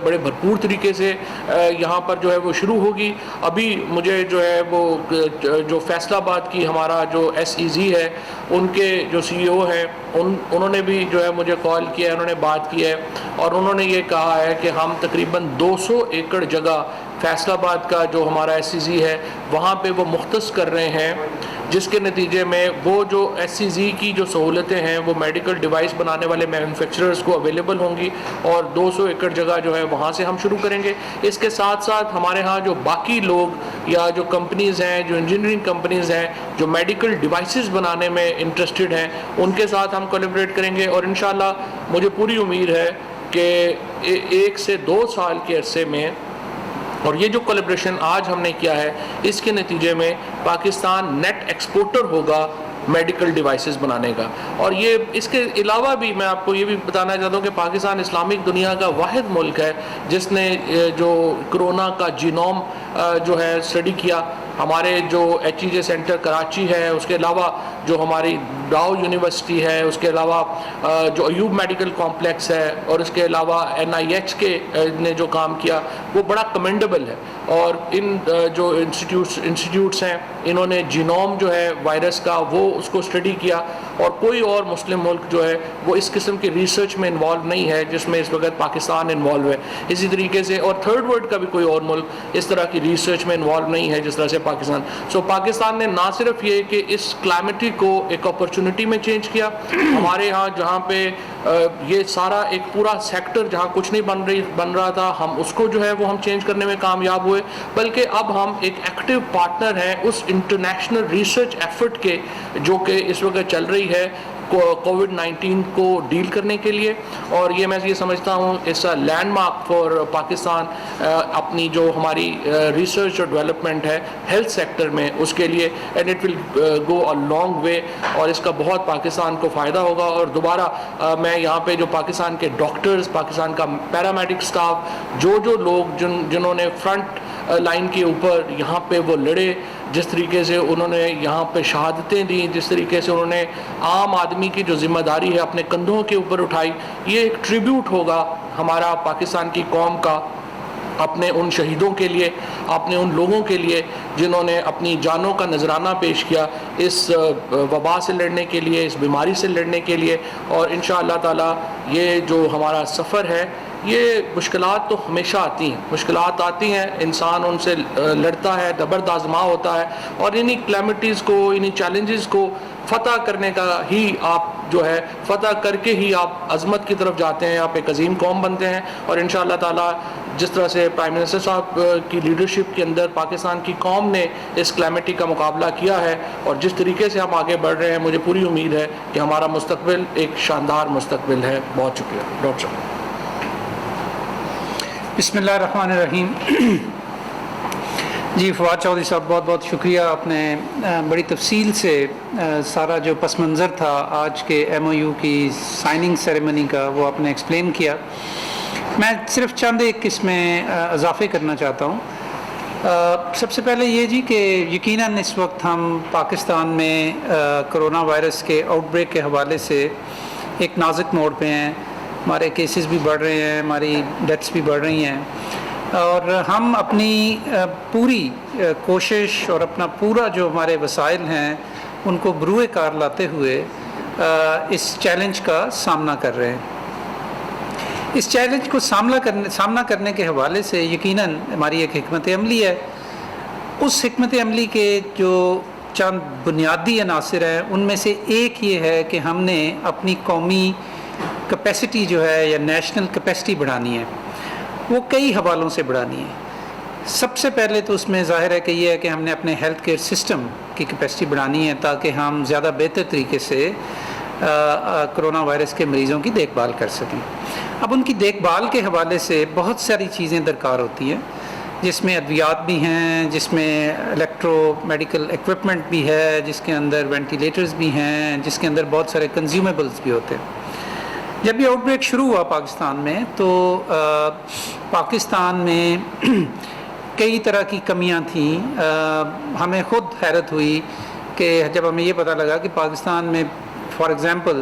بڑے بھرپور طریقے سے یہاں پر جو ہے وہ شروع ہوگی. ابھی مجھے جو ہے وہ جو فیصل آباد کی ہمارا جو SEZ ہے ان کے جو CEO ہیں انہوں نے بھی جو ہے مجھے کال کیا ہے, انہوں نے بات کی ہے اور انہوں نے یہ کہا ہے کہ ہم تقریباً 200 ایکڑ جگہ فیصل آباد کا جو ہمارا SEZ ہے وہاں پہ وہ مختص کر رہے ہیں, جس کے نتیجے میں وہ جو SEZ کی جو سہولتیں ہیں وہ میڈیکل ڈیوائس بنانے والے مینوفیکچررز کو اویلیبل ہوں گی اور 200 ایکڑ جگہ جو ہے وہاں سے ہم شروع کریں گے. اس کے ساتھ ساتھ ہمارے ہاں جو باقی لوگ یا جو کمپنیز ہیں, جو انجینئرنگ کمپنیز ہیں جو میڈیکل ڈیوائسز بنانے میں انٹرسٹڈ ہیں, ان کے ساتھ ہم کولیبریٹ کریں گے اور انشاءاللہ مجھے پوری امید ہے کہ 1 سے 2 سال کے عرصے میں, اور یہ جو کولیبریشن آج ہم نے کیا ہے اس کے نتیجے میں پاکستان نیٹ ایکسپورٹر ہوگا میڈیکل ڈیوائسز بنانے کا. اور یہ اس کے علاوہ بھی میں آپ کو یہ بھی بتانا چاہتا ہوں کہ پاکستان اسلامک دنیا کا واحد ملک ہے جس نے جو کرونا کا جینوم جو ہے اسٹڈی کیا. ہمارے جو HEJ سینٹر کراچی ہے, اس کے علاوہ جو ہماری ڈاؤ یونیورسٹی ہے, اس کے علاوہ جو ایوب میڈیکل کمپلیکس ہے اور اس کے علاوہ NIH کے نے جو کام کیا وہ بڑا کمنڈیبل ہے. اور ان جو انسٹیٹیوٹس ہیں انہوں نے جینوم جو ہے وائرس کا وہ اس کو اسٹڈی کیا, اور کوئی اور مسلم ملک جو ہے وہ اس قسم کی ریسرچ میں انوالو نہیں ہے جس میں اس وقت پاکستان انوالو ہے. اسی طریقے سے اور تھرڈ ورلڈ کا بھی کوئی اور ملک اس طرح کی ریسرچ میں انوالو نہیں ہے جس طرح سے پاکستان. پاکستان نے نہ صرف یہ کہ اس کلائمیٹی کو ایک اپرچونٹی میں چینج کیا, ہمارے ہاں جہاں پہ یہ سارا ایک پورا سیکٹر جہاں کچھ نہیں بن رہا تھا ہم اس کو جو ہے وہ ہم چینج کرنے میں کامیاب ہوئے, بلکہ اب ہم ایک ایکٹیو پارٹنر ہیں اس انٹرنیشنل ریسرچ ایفرٹ کے جو کہ اس وقت چل رہی ہے کووڈ-19 کو ڈیل کرنے کے لیے. اور یہ میں یہ سمجھتا ہوں اس لینڈ مارک فار پاکستان اپنی جو ہماری ریسرچ اور ڈیولپمنٹ ہے ہیلتھ سیکٹر میں اس کے لیے, and it will go a long way اور اس کا بہت پاکستان کو فائدہ ہوگا. اور دوبارہ میں یہاں پہ جو پاکستان کے ڈاکٹرز, پاکستان کا پیرامیڈک اسٹاف, جو لوگ جنہوں نے فرنٹ لائن کے اوپر یہاں پہ وہ لڑے, جس طریقے سے انہوں نے یہاں پہ شہادتیں دیں, جس طریقے سے انہوں نے عام آدمی کی جو ذمہ داری ہے اپنے کندھوں کے اوپر اٹھائی, یہ ایک ٹریبیوٹ ہوگا ہمارا پاکستان کی قوم کا اپنے ان شہیدوں کے لیے, اپنے ان لوگوں کے لیے جنہوں نے اپنی جانوں کا نذرانہ پیش کیا اس وبا سے لڑنے کے لیے, اس بیماری سے لڑنے کے لیے. اور انشاءاللہ تعالی یہ جو ہمارا سفر ہے یہ مشکلات تو ہمیشہ آتی ہیں, مشکلات آتی ہیں, انسان ان سے لڑتا ہے, زبردست آزما ہوتا ہے, اور انہی کلیمٹیز کو, انہی چیلنجز کو فتح کرنے کا ہی آپ جو ہے فتح کر کے ہی آپ عظمت کی طرف جاتے ہیں, آپ ایک عظیم قوم بنتے ہیں. اور انشاءاللہ تعالی جس طرح سے پرائم منسٹر صاحب کی لیڈرشپ کے اندر پاکستان کی قوم نے اس کلیمٹی کا مقابلہ کیا ہے اور جس طریقے سے ہم آگے بڑھ رہے ہیں, مجھے پوری امید ہے کہ ہمارا مستقبل ایک شاندار مستقبل ہے. بہت شکریہ ڈاکٹر صاحب. بسم اللہ الرحمن الرحیم. جی فواد چودھری صاحب بہت بہت شکریہ, آپ نے بڑی تفصیل سے سارا جو پس منظر تھا آج کے MOU کی سائننگ سیریمنی کا وہ آپ نے ایکسپلین کیا. میں صرف چند ایک اس میں اضافے کرنا چاہتا ہوں. سب سے پہلے یہ جی کہ یقیناً اس وقت ہم پاکستان میں کرونا وائرس کے آؤٹ بریک کے حوالے سے ایک نازک موڑ پہ ہیں. ہمارے کیسز بھی بڑھ رہے ہیں, ہماری ڈیتھس بھی بڑھ رہی ہیں, اور ہم اپنی پوری کوشش اور اپنا پورا جو ہمارے وسائل ہیں ان کو بروئے کار لاتے ہوئے اس چیلنج کا سامنا کر رہے ہیں. اس چیلنج کو سامنا کرنے کے حوالے سے یقیناً ہماری ایک حکمت عملی ہے. اس حکمت عملی کے جو چند بنیادی عناصر ہیں ان میں سے ایک یہ ہے کہ ہم نے اپنی قومی کیپیسٹی جو ہے یا نیشنل کیپیسٹی بڑھانی ہے, وہ کئی حوالوں سے بڑھانی ہے. سب سے پہلے تو اس میں ظاہر ہے کہ یہ ہے کہ ہم نے اپنے ہیلتھ کیئر سسٹم کی کیپیسٹی بڑھانی ہے تاکہ ہم زیادہ بہتر طریقے سے کرونا وائرس کے مریضوں کی دیکھ بھال کر سکیں. اب ان کی دیکھ بھال کے حوالے سے بہت ساری چیزیں درکار ہوتی ہیں, جس میں ادویات بھی ہیں, جس میں الیکٹرو میڈیکل ایکوپمنٹ بھی ہے, جس کے اندر وینٹیلیٹرز بھی ہیں, جس کے اندر بہت سارے کنزیومیبلز بھی ہوتے ہیں. جب یہ آؤٹ بریک شروع ہوا پاکستان میں تو پاکستان میں کئی طرح کی کمیاں تھیں. ہمیں خود حیرت ہوئی کہ جب ہمیں یہ پتہ لگا کہ پاکستان میں for example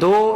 2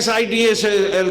SIDCL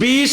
20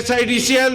SIDCL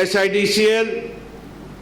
SIDCL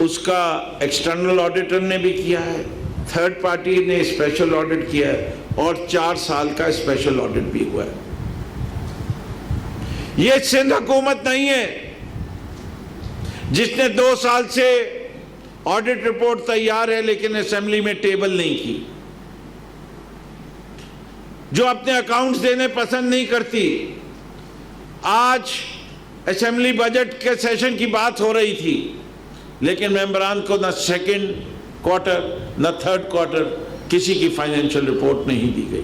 اس کا ایکسٹرنل آڈیٹر نے بھی کیا ہے, تھرڈ پارٹی نے اسپیشل آڈٹ کیا ہے, اور 4 سال کا اسپیشل آڈٹ بھی ہوا ہے. یہ سندھ حکومت نہیں ہے جس نے 2 سال سے آڈٹ رپورٹ تیار ہے لیکن اسمبلی میں ٹیبل نہیں کی, جو اپنے اکاؤنٹس دینے پسند نہیں کرتی. آج اسمبلی بجٹ کے سیشن کی بات ہو رہی تھی لیکن ممبران کو نہ سیکنڈ کوارٹر نہ تھرڈ کوارٹر کسی کی فائنینشل رپورٹ نہیں دی گئی.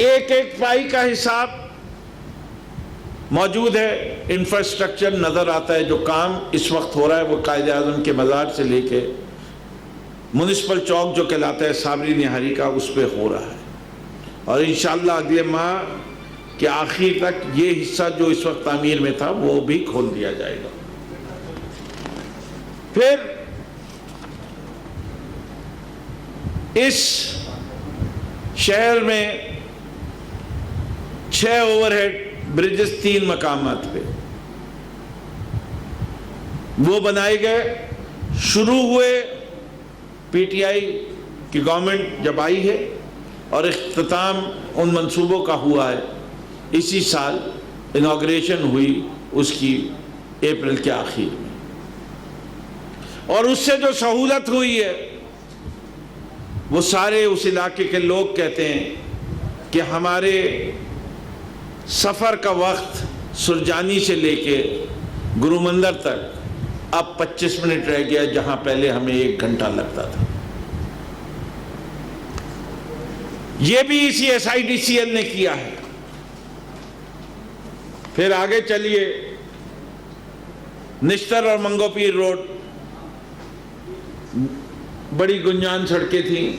ایک ایک پائی کا حساب موجود ہے, انفراسٹرکچر نظر آتا ہے. جو کام اس وقت ہو رہا ہے وہ قائد اعظم کے مزار سے لے کے میونسپل چوک جو کہلاتا ہے صابری نہاری کا, اس پہ ہو رہا ہے, اور انشاءاللہ اگلے ماہ کے آخر تک یہ حصہ جو اس وقت تعمیر میں تھا وہ بھی کھول دیا جائے گا. پھر اس شہر میں 6 اوور ہیڈ برجز 3 مقامات پہ وہ بنائے گئے. شروع ہوئے پی ٹی آئی کی گورنمنٹ جب آئی ہے, اور اختتام ان منصوبوں کا ہوا ہے. اسی سال انوگریشن ہوئی اس کی اپریل کے آخر میں, اور اس سے جو سہولت ہوئی ہے وہ سارے اس علاقے کے لوگ کہتے ہیں کہ ہمارے سفر کا وقت سرجانی سے لے کے گرو مندر تک اب 25 منٹ رہ گیا, جہاں پہلے ہمیں 1 گھنٹہ لگتا تھا. یہ بھی اسی SIDCL نے کیا ہے. پھر آگے چلیے, نشتر اور منگو پیر روڈ بڑی گنجان سڑکیں تھیں,